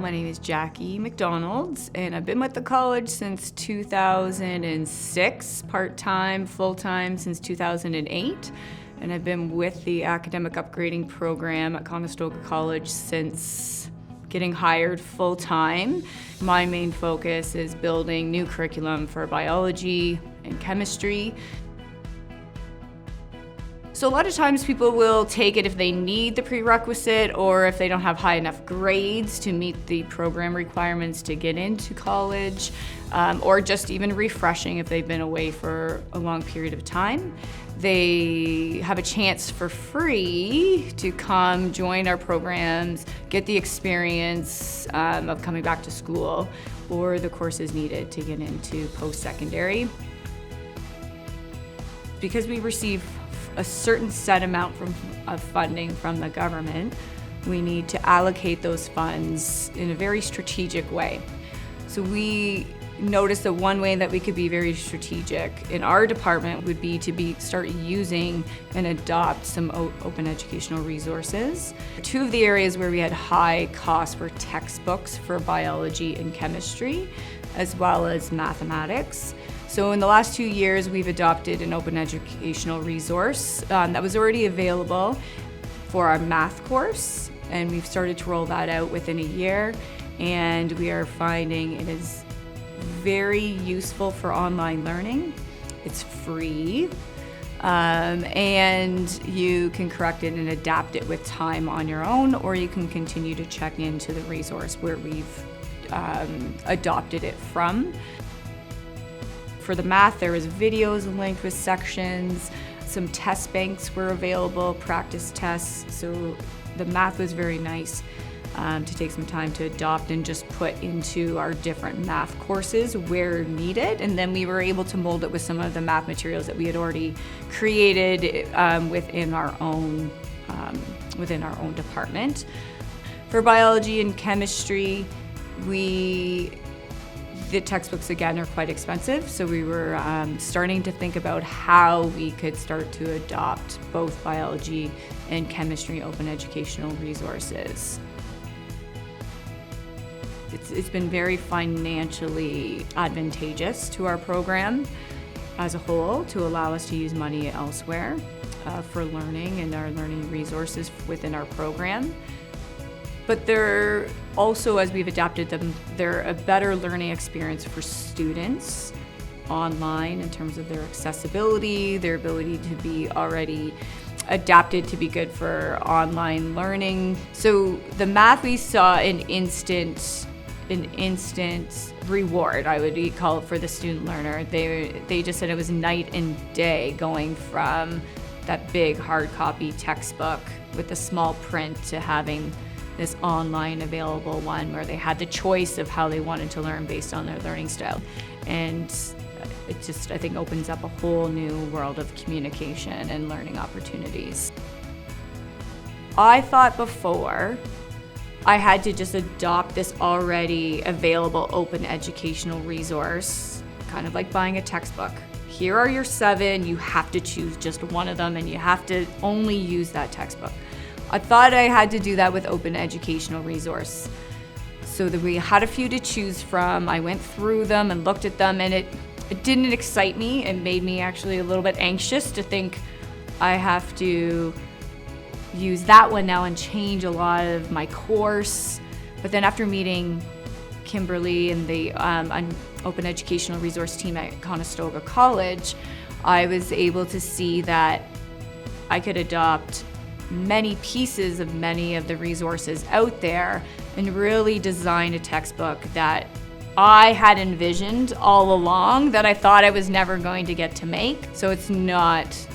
My name is Jackie MacDonald, and I've been with the college since 2006, part-time, full-time since 2008. And I've been with the academic upgrading program at Conestoga College since getting hired full-time. My main focus is building new curriculum for biology and chemistry. So a lot of times people will take it if they need the prerequisite or if they don't have high enough grades to meet the program requirements to get into college, or just even refreshing if they've been away for a long period of time. They have a chance for free to come join our programs, get the experience of coming back to school or the courses needed to get into post-secondary. Because we receive a certain set amount of funding from the government, we need to allocate those funds in a very strategic way. So we noticed that one way that we could be very strategic in our department would be to start using and adopt some open educational resources. Two of the areas where we had high costs were textbooks for biology and chemistry, as well as mathematics. So in the last 2 years, we've adopted an open educational resource that was already available for our math course, and we've started to roll that out within a year, and we are finding it is very useful for online learning. It's free, and you can correct it and adapt it with time on your own, or you can continue to check into the resource where we've adopted it from. For the math, there was videos linked with sections. Some test banks were available, practice tests. So the math was very nice to take some time to adopt and just put into our different math courses where needed. And then we were able to mold it with some of the math materials that we had already created within our own department. For biology and chemistry, the textbooks, again, are quite expensive, so we were starting to think about how we could start to adopt both biology and chemistry open educational resources. It's been very financially advantageous to our program as a whole to allow us to use money elsewhere for learning and our learning resources within our program. But they're also, as we've adapted them, they're a better learning experience for students online in terms of their accessibility, their ability to be already adapted to be good for online learning. So the math, we saw an instant reward, I would call it, for the student learner. They just said it was night and day going from that big hard copy textbook with the small print to having this online available one where they had the choice of how they wanted to learn based on their learning style. And it just, I think, opens up a whole new world of communication and learning opportunities. I thought before I had to just adopt this already available open educational resource, kind of like buying a textbook. Here are your 7, you have to choose just one of them and you have to only use that textbook. I thought I had to do that with open educational resource. So that we had a few to choose from. I went through them and looked at them, and it didn't excite me. It made me actually a little bit anxious to think I have to use that one now and change a lot of my course. But then after meeting Kimberly and the open educational resource team at Conestoga College, I was able to see that I could adopt many pieces of many of the resources out there and really design a textbook that I had envisioned all along that I thought I was never going to get to make. So it's not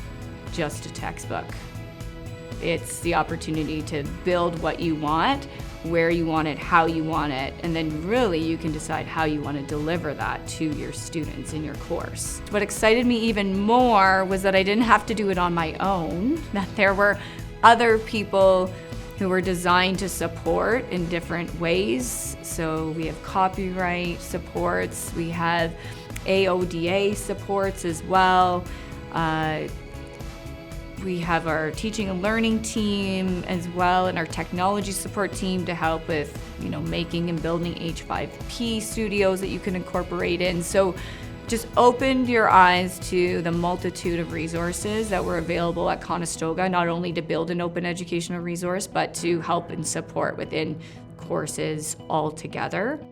just a textbook. It's the opportunity to build what you want, where you want it, how you want it, and then really you can decide how you want to deliver that to your students in your course. What excited me even more was that I didn't have to do it on my own, that there were other people who were designed to support in different ways. So we have copyright supports, we have AODA supports as well. We have our teaching and learning team as well, and our technology support team to help with, making and building H5P studios that you can incorporate in. So just opened your eyes to the multitude of resources that were available at Conestoga, not only to build an open educational resource, but to help and support within courses altogether.